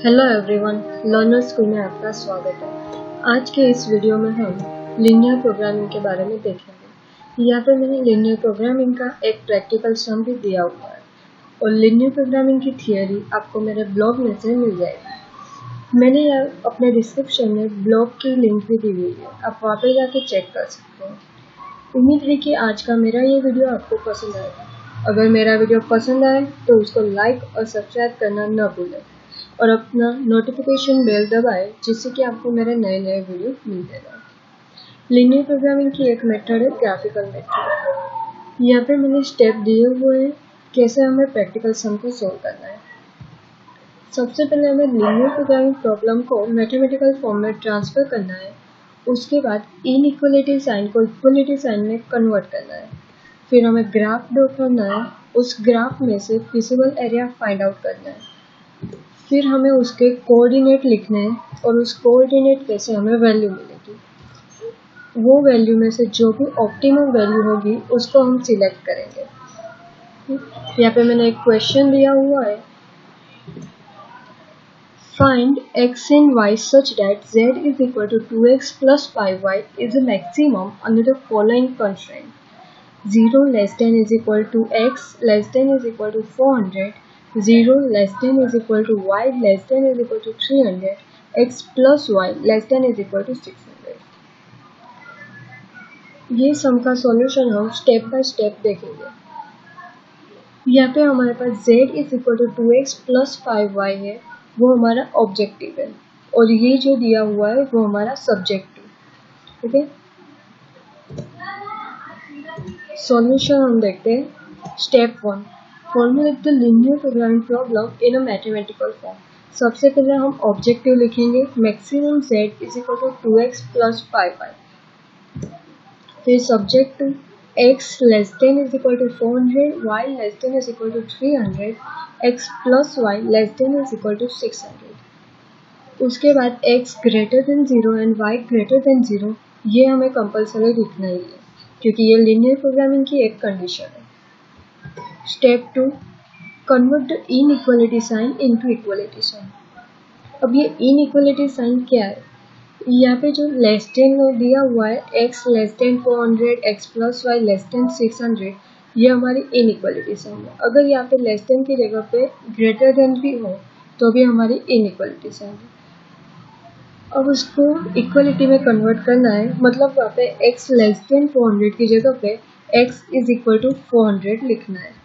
Hello everyone, learner school में आपका स्वागत है। आज के इस वीडियो में हम लीनियर प्रोग्रामिंग के बारे में देखेंगे। यहाँ पे मैंने लीनियर प्रोग्रामिंग का एक प्रैक्टिकल सम भी दिया हुआ है और लीनियर प्रोग्रामिंग की थियोरी आपको मेरे ब्लॉग में से मिल जाएगी। मैंने यहाँ अपने डिस्क्रिप्शन में ब्लॉग की लिंक भी दी हुई है, आप वहाँ पे जाके चेक कर सकते हैं। उम्मीद है कि आज का मेरा ये वीडियो आपको पसंद आएगा। अगर मेरा वीडियो पसंद आए तो उसको लाइक और सब्सक्राइब करना न भूलें और अपना नोटिफिकेशन बेल दबाएं, जिससे कि आपको मेरे नए नए वीडियो मिलते रहें। लीनियर प्रोग्रामिंग की एक मेथड है ग्राफिकल मेथड। यहाँ पे मैंने स्टेप दिए हुए हैं कैसे हमें प्रैक्टिकल सम को सोल्व करना है। सबसे पहले हमें लीनियर प्रोग्रामिंग प्रॉब्लम को मैथमेटिकल फॉर्म में ट्रांसफर करना है। उसके बाद इनइक्वलिटी साइन को इक्वलिटी साइन में कन्वर्ट करना है। फिर हमें ग्राफ ड्रॉ करना है, उस ग्राफ में से फिजिबल एरिया फाइंड आउट करना है। फिर हमें उसके कोऑर्डिनेट लिखने हैं और उस कोऑर्डिनेट पे से हमें वैल्यू मिलेगी। वो वैल्यू में से जो भी ऑप्टिमम वैल्यू होगी उसको हम सिलेक्ट करेंगे। यहाँ पे मैंने एक क्वेश्चन दिया हुआ है, find x and y such that z is equal to 2x plus 5y is a maximum under the following constraint: 0 less than is equal to x less than is equal to 400, 0 less than is equal to y less than is equal to 300, x plus y less than is equal to 600। ये सम का solution हम step by step देखेंगे। यहाँ पे हमारे पास z is equal to 2x plus 5y है, वो हमारा ऑब्जेक्टिव है और ये जो दिया हुआ है वो हमारा सब्जेक्टिव। ठीक है, सॉल्यूशन हम देखते हैं। Step 1, formulate the linear programming problem in a mathematical form. सबसे पहले हम ऑब्जेक्टिव लिखेंगे, maximum z is equal to 2x plus 5y। फिर subjective x less than is equal to 400, y less than is equal to 300, x plus y less than is equal to 600। उसके बाद x greater than 0 and y greater than 0, ये हमें compulsory लिखना ही है क्योंकि ये linear programming की एक कंडीशन है। Step 2, convert the inequality sign into equality sign. अब ये इनइक्वालिटी साइन क्या है? यहाँ पे जो लेस देन दिया हुआ है, x less than 400, x plus y less than 600, ये हमारी इनइक्वालिटी साइन है। अगर यहाँ पे लेस देन की जगह पे ग्रेटर देन भी हो तो भी हमारी इनइक्वालिटी साइन है। अब उसको इक्वलिटी में कन्वर्ट करना है, मतलब वहाँ पे x लेस देन 400 की जगह पे x इज इक्वल टू 400 लिखना है।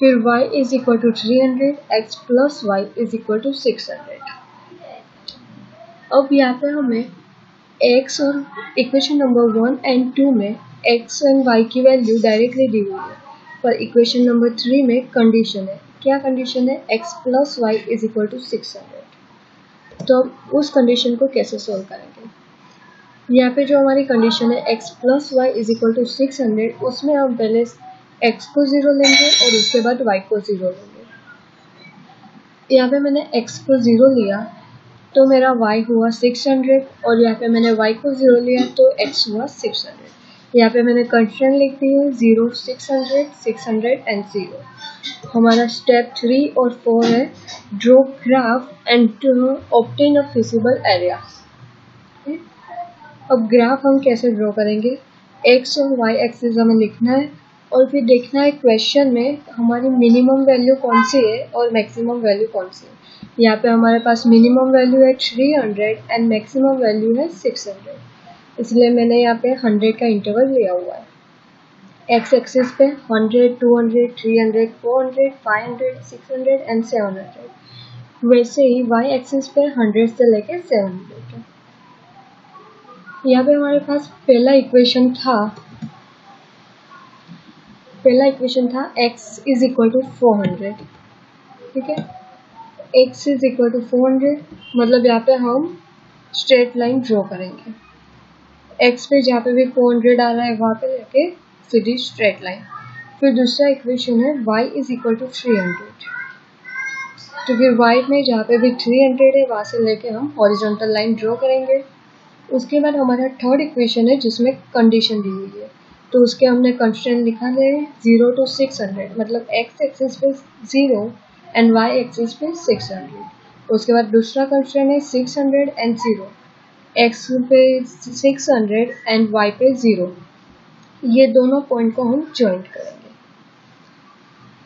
फिर y is equal to 300, x plus y is equal to 600। अब यहाँ पे हमें x और इक्वेशन नंबर 1 एंड 2 में x एंड y की वैल्यू डायरेक्टली दी हुई है, पर इक्वेशन नंबर 3 में कंडीशन है। क्या कंडीशन है? x plus y is equal to 600। तो उस कंडीशन को कैसे सोल्व करेंगे? यहाँ पे जो हमारी कंडीशन है x plus y is equal to 600, उसमें हम पहले x को 0 लेंगे और उसके बाद y को 0 लेंगे। यहाँ पे मैंने x को 0 लिया तो मेरा y हुआ 600 और यहाँ पे मैंने y को 0 लिया तो x हुआ 600। यहाँ पे मैंने कंस्ट्रेंट लिख दी है 0, 600, 600 एंड 0। हमारा स्टेप 3 और 4 है, draw graph and obtain a feasible area. अब ग्राफ हम कैसे ड्रॉ करेंगे? x और y एक्सिस हमें लिखना है और फिर देखना है क्वेश्चन में हमारी मिनिमम वैल्यू कौन सी है और मैक्सिमम वैल्यू कौन सी है। यहाँ पे हमारे पास मिनिमम वैल्यू है 300 एंड मैक्सिमम वैल्यू है 600, इसलिए मैंने यहाँ पे 100 का इंटरवल लिया हुआ है। एक्स एक्सिस पे 100, 200, 300, 400, 500, 600 एंड 700। वैसे ही वाई एक्सिस पे 100 से लेके 700 है। यहाँ पे हमारे पास पहला इक्वेशन था x इज इक्वल टू 400। ठीक है, x इज इक्वल टू 400, मतलब यहाँ पे हम स्ट्रेट लाइन ड्रॉ करेंगे। x पे जहाँ पे भी 400 आ रहा है वहाँ पे लेके सीधी स्ट्रेट लाइन। फिर दूसरा इक्वेशन है y इज इक्वल टू 300, तो फिर y में जहाँ पे भी 300 है वहाँ से लेके हम हॉरिजॉन्टल लाइन ड्रॉ करेंगे। उसके बाद हमारा थर्ड इक्वेशन है जिसमें कंडीशन दी हुई है, तो उसके हमने कंस्ट्रेंट लिखा है 0 to 600, मतलब x एक्सिस पे 0 एंड y एक्सिस पे 600। उसके बाद दूसरा कंस्ट्रेंट है 600 एंड 0, x पे 600 एंड y पे 0, ये दोनों पॉइंट को हम ज्वाइंट करेंगे।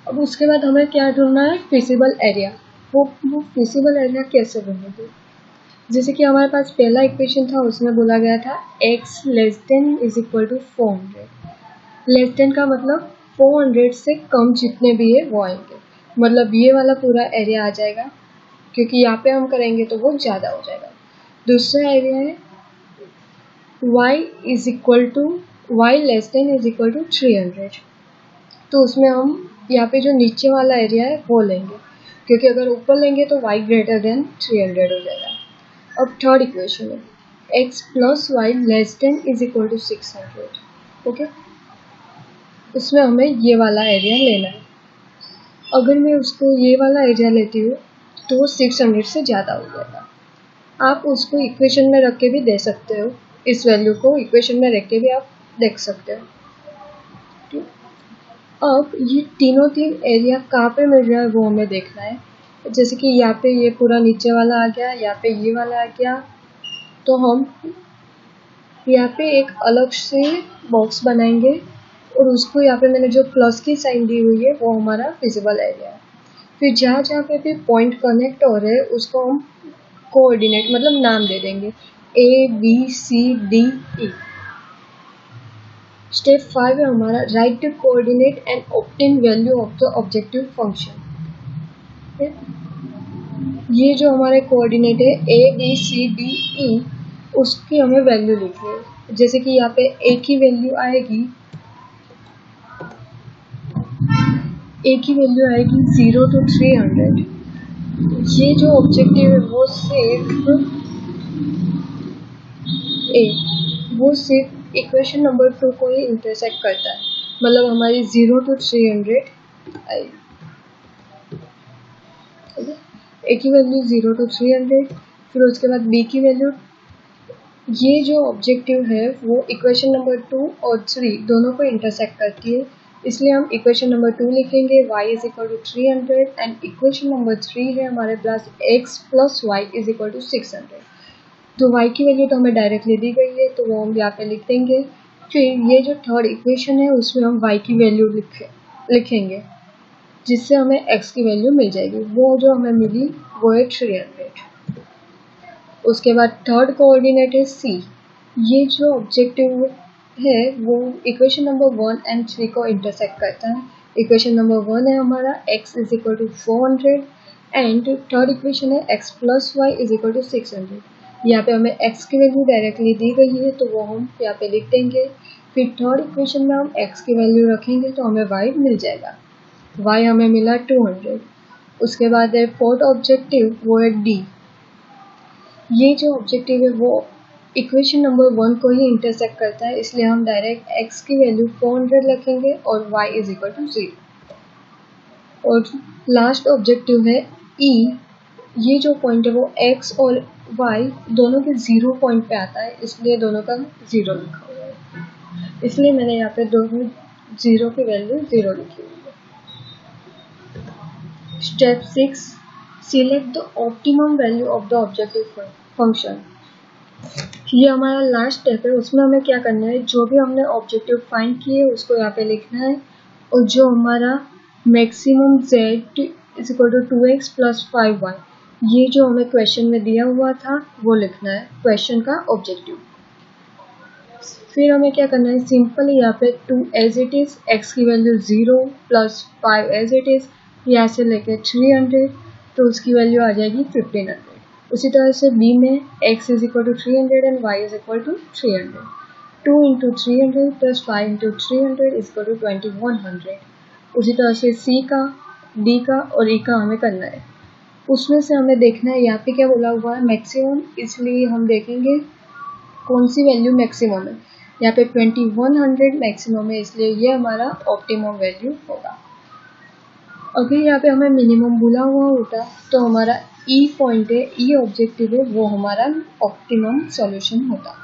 अब उसके बाद हमें क्या ढूंढना है, फिजिबल एरिया। वो फिजिबल एरिया कैसे ढूंढेंगे, जैसे कि हमारे पास पहला इक्वेशन था, उसमें बोला गया था x less than is equal to 400। Less than का मतलब 400 से कम जितने भी है वो आएंगे, मतलब ये वाला पूरा एरिया आ जाएगा, क्योंकि यहाँ पे हम करेंगे तो वो ज़्यादा हो जाएगा। दूसरा एरिया है y is equal to y less than is equal to 300, तो उसमें हम यहाँ पे जो नीचे वाला एरिया है वो लेंगे, क्योंकि अगर ऊपर लेंगे तो y ग्रेटर देन 300 हो जाएगा। अब थर्ड इक्वेशन है x plus y less than is equal to 600, okay, उसमें हमें ये वाला एरिया लेना है। अगर मैं उसको ये वाला एरिया लेती हूँ तो वो 600 से ज़्यादा हो जाएगा। आप उसको इक्वेशन में रख के भी दे सकते हो, इस वैल्यू को इक्वेशन में रख के भी आप देख सकते हो। अब ये तीन एरिया कहाँ पे मिल रहा है वो हमें देखना है। जैसे कि यहाँ पे ये पूरा नीचे वाला आ गया, यहाँ पे ये वाला आ गया, तो हम यहाँ पे एक अलग से बॉक्स बनाएंगे और उसको यहाँ पे मैंने जो प्लस की साइन दी हुई है वो हमारा फिजिबल एरिया है। फिर जहाँ जहाँ पे भी पॉइंट कनेक्ट हो रहे हैं उसको हम कोऑर्डिनेट मतलब नाम दे देंगे, A B C D E। Step 5 है हमारा right the coordinate and obtain value of the objective function. ये जो हमारे कोऑर्डिनेट है ABCDE, उसकी हमें वैल्यू लिखनी है। जैसे कि यहाँ पे A की वैल्यू आएगी, A की वैल्यू आएगी 0 to 300। ये जो ऑब्जेक्टिव है वो सिर्फ इक्वेशन नंबर 2 को ही इंटरसेक्ट करता है, मतलब हमारी 0 to 300 आएगी। A की वैल्यू 0 to 300, फिर उसके बाद B की वैल्यू। ये जो ऑब्जेक्टिव है वो इक्वेशन नंबर 2 और 3 दोनों को इंटरसेक्ट करती है, इसलिए हम इक्वेशन नंबर 2 लिखेंगे y is equal to 300 and equation number 3 है हमारे पास x plus y is equal to 600। तो y की वैल्यू तो हमें डायरेक्टली दी गई है तो वो हम यहाँ पे लिख देंगे। फिर ये जो थर्ड इक्वेशन है उसमें हम y की वैल्यू लिखेंगे, जिससे हमें x की वैल्यू मिल जाएगी। वो जो हमें मिली वो है 300। उसके बाद थर्ड कोऑर्डिनेट है C। ये जो ऑब्जेक्टिव है वो इक्वेशन नंबर 1 एंड 3 को इंटरसेक्ट करता है। इक्वेशन नंबर 1 है हमारा x is equal to 400 and third equation है x plus y is equal to 600। यहाँ पे हमें x की वैल्यू डायरेक्टली दी गई है तो वो हम यहाँ पे लिख देंगे। फिर थर्ड इक्वेशन में हम x की वैल्यू रखेंगे तो हमें y मिल जाएगा, y हमें मिला 200। उसके बाद है फोर्थ ऑब्जेक्टिव, वो है D। ये जो ऑब्जेक्टिव है वो इक्वेशन नंबर 1 को ही इंटरसेक्ट करता है, इसलिए हम डायरेक्ट x की वैल्यू 400 रखेंगे और y इज इक्वल टू 0। और लास्ट ऑब्जेक्टिव है E। ये जो पॉइंट है वो x और y दोनों के 0 पॉइंट पे आता है, इसलिए दोनों का 0 लिखा हुआ है, इसलिए मैंने यहाँ पे दोनों 0 की वैल्यू 0 लिखी हुई है। Step 6, select the optimum value of the objective function. ये हमारा लास्ट स्टेप है, उसमें हमें क्या करना है, जो भी हमने ऑब्जेक्टिव फाइंड किए उसको यहाँ पे लिखना है, और जो हमारा maximum z is equal to 2x plus 5y, ये जो हमें क्वेश्चन में दिया हुआ था वो लिखना है, क्वेश्चन का ऑब्जेक्टिव। फिर हमें क्या करना है, सिंपल यहाँ पे 2 एज इट इज, x की value 0 plus 5 as it is, यहाँ से लेके 300 तो उसकी वैल्यू आ जाएगी 1500। उसी तरह से b में x is equal to 300 and y is equal to 300। 2 into 300 plus 5 into 300 is equal to 2100। उसी तरह से c का, d का और e का हमें करना है। उसमें से हमें देखना है यहाँ पे क्या बोला हुआ है, मैक्सिमम, इसलिए हम देखेंगे कौन सी वैल्यू मैक्सिमम है। यहाँ पे 2100 मैक्सिमम है, इसलिए ये हमारा ऑप्टिमम वैल्यू होगा। अगर यहाँ पे हमें मिनिमम बोला हुआ होता तो हमारा ई पॉइंट है, ई ऑब्जेक्टिव है, वो हमारा ऑप्टिमम सॉल्यूशन होता,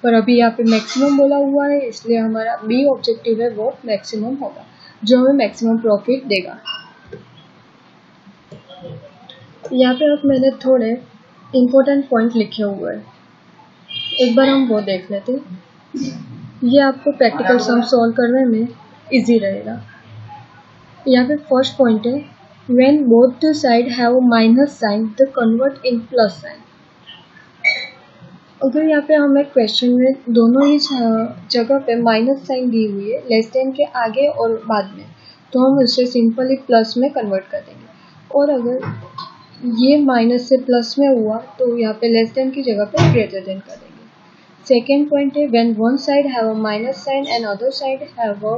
पर अभी यहाँ पे मैक्सिमम बोला हुआ है, इसलिए हमारा बी ऑब्जेक्टिव है वो मैक्सिमम होगा, जो हमें मैक्सिमम प्रॉफिट देगा। यहाँ पे अब मैंने थोड़े इम्पोर्टेंट पॉइंट लिखे हुए हैं, एक बार हम वो देख लेते हैं। ये आपको प्रैक्टिकल सम सॉल्व करने में इजी रहेगा। यहाँ पे फर्स्ट पॉइंट है, when both the side have minus sign the convert in plus sign. अगर यहाँ पे हमें क्वेश्चन में दोनों ही जगह पे माइनस साइन दी हुई है, लेस देन के आगे और बाद में, तो हम उसे सिंपली प्लस में कन्वर्ट कर देंगे। और अगर ये माइनस से प्लस में हुआ तो यहाँ पे लेस देन की जगह पे ग्रेटर देन कर देंगे। सेकेंड पॉइंट है, when one side have a minus sign and other side have a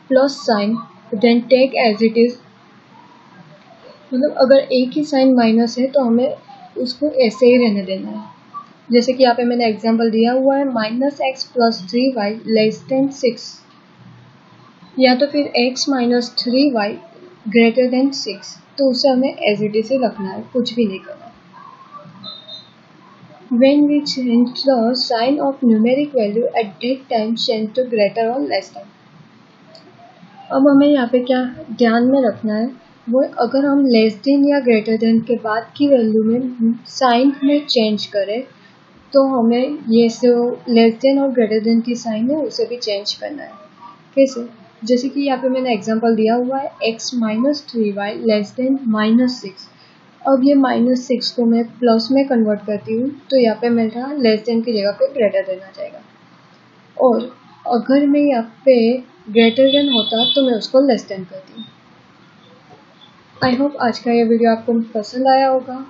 plus sign then take as it is. मतलब अगर एक ही साइन माइनस है तो हमें उसको ऐसे ही रहने देना है। जैसे कि यहाँ पे मैंने एग्जांपल दिया हुआ है, -x + 3y <6, या तो फिर x - 3y > 6, तो उसे हमें एज इट इज ही रखना है, कुछ भी नहीं करना। When we change the sign of numeric value at that time, change to greater or less than। अब हमें यहाँ पे क्या ध्यान में रखना है, वो अगर हम लेस देन या ग्रेटर देन के बाद की वैल्यू में साइन में चेंज करें तो हमें ये जो लेस देन और ग्रेटर देन की साइन है उसे भी चेंज करना है। कैसे? जैसे कि यहाँ पे मैंने एग्जांपल दिया हुआ है, x - 3y <-6। अब ये -6 को मैं प्लस में कन्वर्ट करती हूँ तो यहाँ पे मेरा लेस देन की जगह पे ग्रेटर देन आ जाएगा। और अगर मैं यहाँ पे ग्रेटर देन होता तो मैं उसको लेस देन करती। आई होप आज का ये वीडियो आपको पसंद आया होगा।